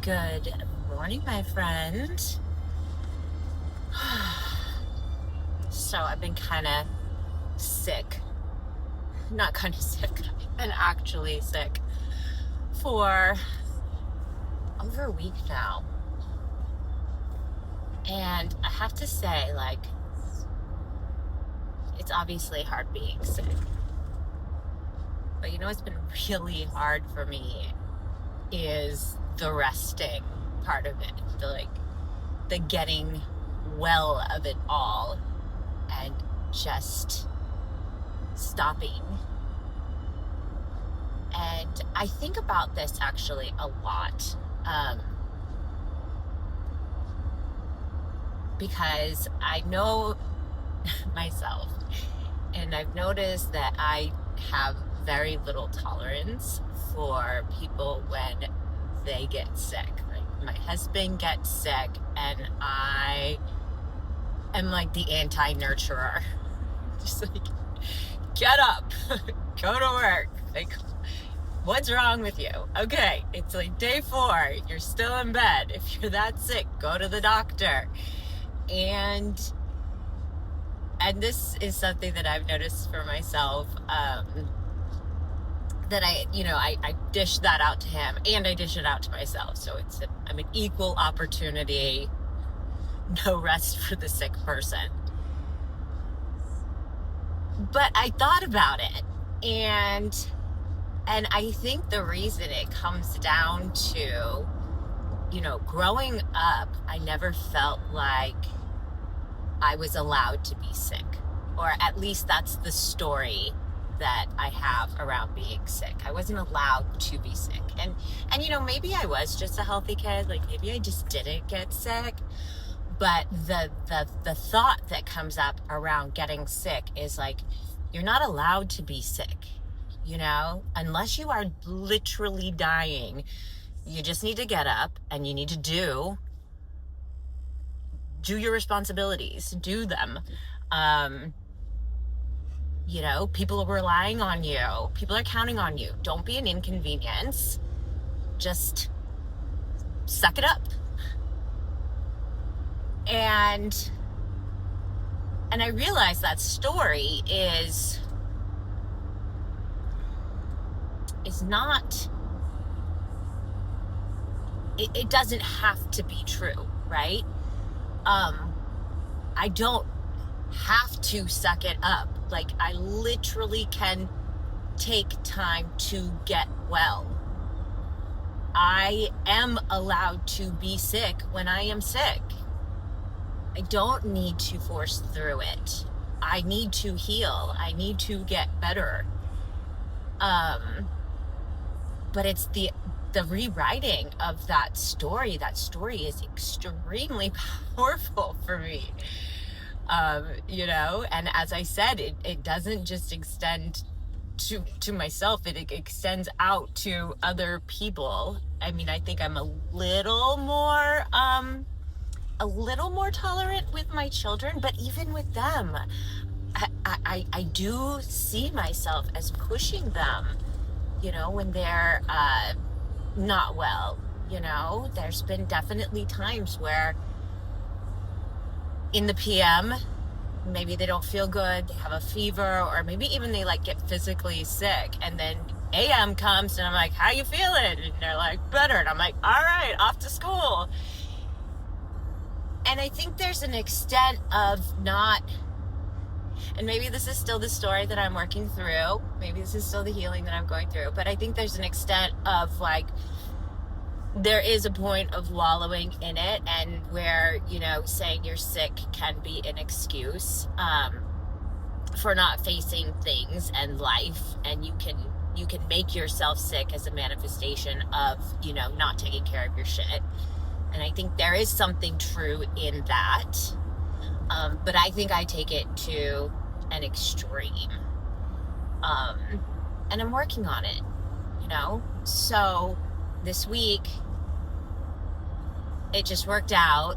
Good morning, my friend. So I've been kind of sick. Not kind of sick. I've been actually sick for over a week now. And I have to say, it's obviously hard being sick. But it's been really hard for me is the resting part of it. The getting well of it all and just stopping. And I think about this actually a lot, because I know myself, and I've noticed that I have very little tolerance for people when they get sick. Like, my husband gets sick and I am like the anti-nurturer. Just like, get up, go to work. Like, what's wrong with you? Okay, it's like day 4, you're still in bed. If you're that sick, go to the doctor. And this is something that I've noticed for myself, that I dish that out to him and I dish it out to myself. So I'm an equal opportunity, no rest for the sick person. But I thought about it, and I think the reason it comes down to, growing up, I never felt like I was allowed to be sick, or at least that's the story that I have around being sick. I wasn't allowed to be sick. And maybe I was just a healthy kid. Like, maybe I just didn't get sick. But the thought that comes up around getting sick is like, you're not allowed to be sick, unless you are literally dying. You just need to get up and you need to do your responsibilities, do them. People are relying on you. People are counting on you. Don't be an inconvenience. Just suck it up. And I realized that story is not, it doesn't have to be true, right? I don't have to suck it up. Like, I literally can take time to get well. I am allowed to be sick when I am sick. I don't need to force through it. I need to heal. I need to get better. But it's the rewriting of that story. That story is extremely powerful for me. And as I said, it doesn't just extend to myself. It extends out to other people. I mean, I think I'm a little more tolerant with my children, but even with them, I do see myself as pushing them, when they're not well. There's been definitely times where in the PM, maybe they don't feel good, they have a fever, or maybe even they get physically sick, and then AM comes and I'm like, how you feeling? And they're like, better. And I'm like, all right, off to school. And I think there's an extent of not, and maybe this is still the story that I'm working through, maybe this is still the healing that I'm going through, but I think there's an extent of there is a point of wallowing in it, and where, saying you're sick can be an excuse for not facing things and life, and you can make yourself sick as a manifestation of, not taking care of your shit. And I think there is something true in that. But I think I take it to an extreme. And I'm working on it, So this week, it just worked out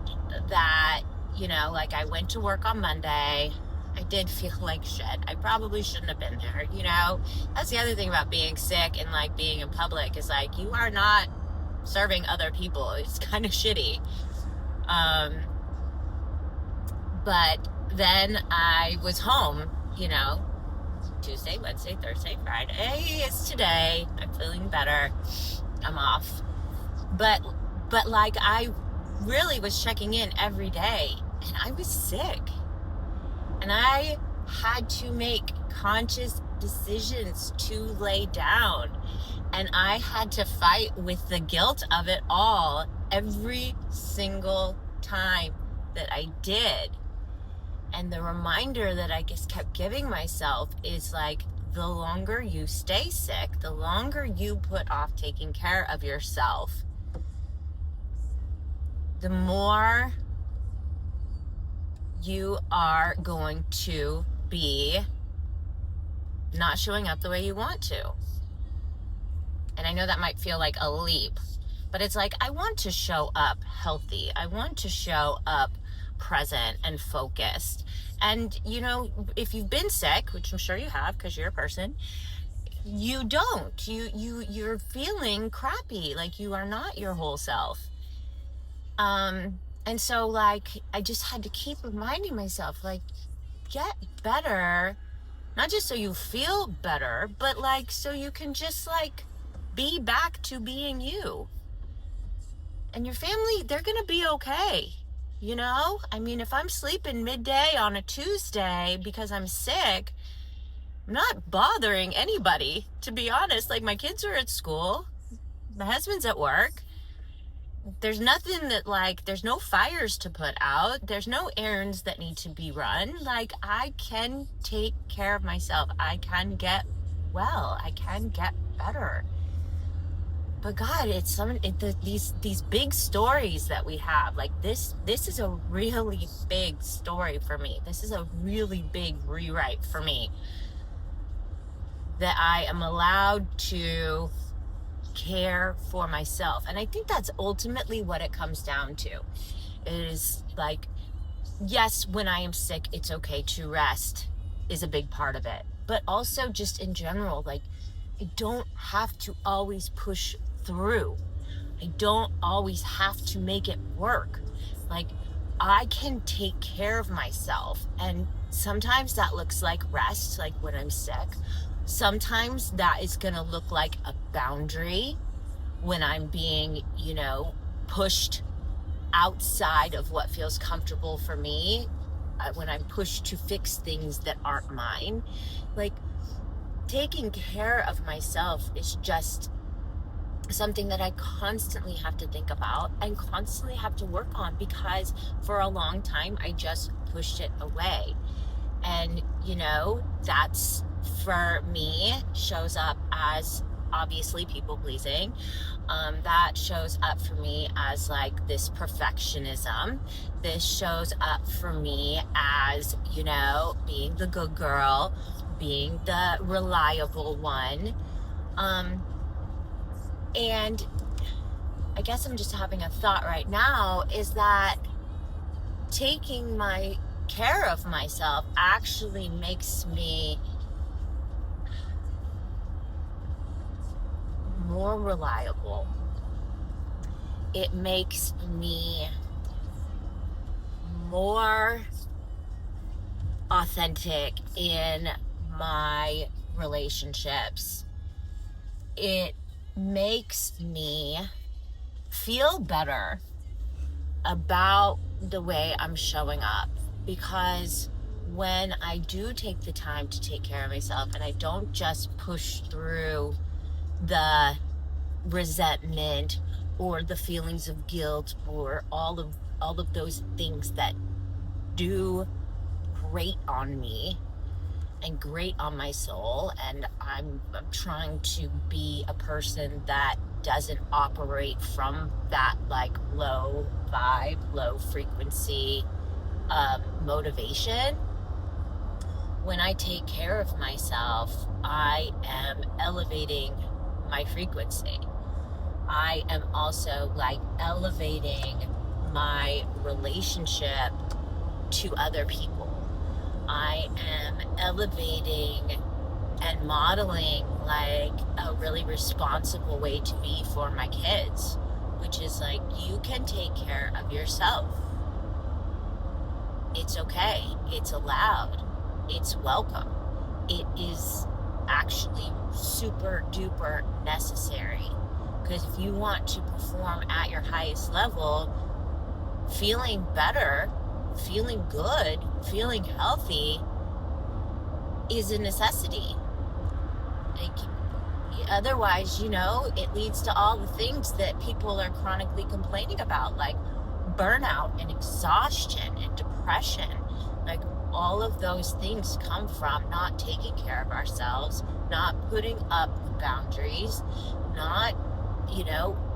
that, I went to work on Monday. I did feel like shit. I probably shouldn't have been there, That's the other thing about being sick and being in public is you are not serving other people. It's kind of shitty. But then I was home, Tuesday, Wednesday, Thursday, Friday is today. I'm feeling better. I'm off. But like, I really was checking in every day, and I was sick. And I had to make conscious decisions to lay down. And I had to fight with the guilt of it all every single time that I did. And the reminder that I just kept giving myself is like, the longer you stay sick, the longer you put off taking care of yourself, the more you are going to be not showing up the way you want to. And I know that might feel like a leap, but it's like, I want to show up healthy. I want to show up present and focused. And if you've been sick, which I'm sure you have because you're a person, you're feeling crappy, like you are not your whole self. And so like, I just had to keep reminding myself, like, get better, not just so you feel better, but like, so you can just like be back to being you. And your family, they're going to be okay. I mean, if I'm sleeping midday on a Tuesday because I'm sick, I'm not bothering anybody, to be honest. Like, my kids are at school, my husband's at work. There's nothing that, like, there's no fires to put out. There's no errands that need to be run. Like, I can take care of myself. I can get well. I can get better. But God, it's these big stories that we have. Like, this is a really big story for me. This is a really big rewrite for me, that I am allowed to care for myself. And I think that's ultimately what it comes down to. It is like, yes, when I am sick, it's okay to rest is a big part of it. But also just in general, like, I don't have to always push through. I don't always have to make it work. Like, I can take care of myself. And sometimes that looks like rest, like when I'm sick. Sometimes that is going to look like a boundary when I'm being, pushed outside of what feels comfortable for me, when I'm pushed to fix things that aren't mine. Like, taking care of myself is just something that I constantly have to think about and constantly have to work on, because for a long time I just pushed it away. And that's, for me, shows up as obviously people pleasing. That shows up for me as like this perfectionism. This shows up for me as being the good girl, being the reliable one. And I guess I'm just having a thought right now, is that taking my care of myself actually makes me more reliable. It makes me more authentic in my relationships. It makes me feel better about the way I'm showing up, because when I do take the time to take care of myself and I don't just push through the resentment or the feelings of guilt or all of those things that do grate on me and grate on my soul, and I'm trying to be a person that doesn't operate from that like low vibe, low frequency motivation. When I take care of myself, I am elevating my frequency. I am also like elevating my relationship to other people. I am elevating and modeling like a really responsible way to be for my kids. is like, you can take care of yourself. It's okay. It's allowed. It's welcome. It is actually super duper necessary. Because if you want to perform at your highest level, feeling better, feeling good, feeling healthy is a necessity. Like, otherwise, it leads to all the things that people are chronically complaining about, like burnout and exhaustion and depression. Like, all of those things come from not taking care of ourselves, not putting up boundaries, not,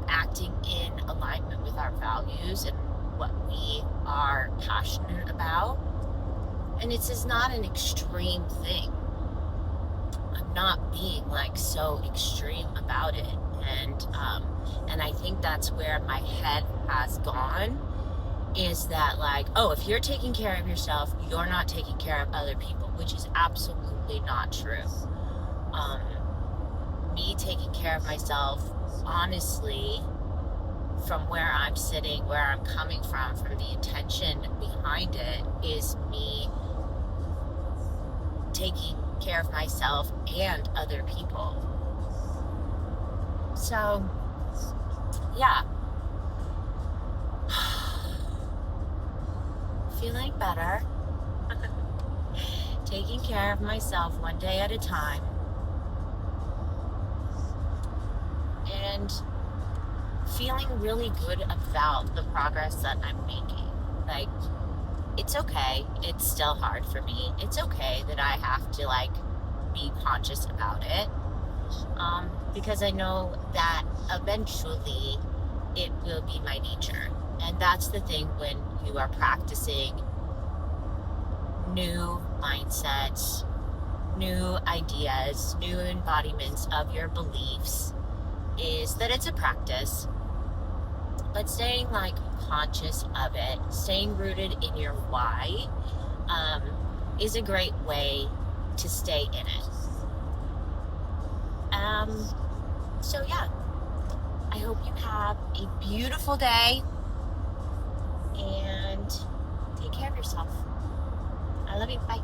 acting in alignment with our values and what we are passionate about. And this is not an extreme thing. I'm not being like so extreme about it. And I think that's where my head has gone, is that like, oh, if you're taking care of yourself, you're not taking care of other people, which is absolutely not true. Me taking care of myself, honestly, from where I'm sitting, where I'm coming from the intention behind it, is me taking care of myself and other people. So, yeah. Feeling better. Taking care of myself one day at a time. And feeling really good about the progress that I'm making. Like, it's okay. It's still hard for me. It's okay that I have to be conscious about it. Because I know that eventually it will be my nature. And that's the thing when you are practicing new mindsets, new ideas, new embodiments of your beliefs, is that it's a practice. But staying conscious of it, staying rooted in your why, is a great way to stay in it. So yeah, I hope you have a beautiful day and take care of yourself. I love you. Bye.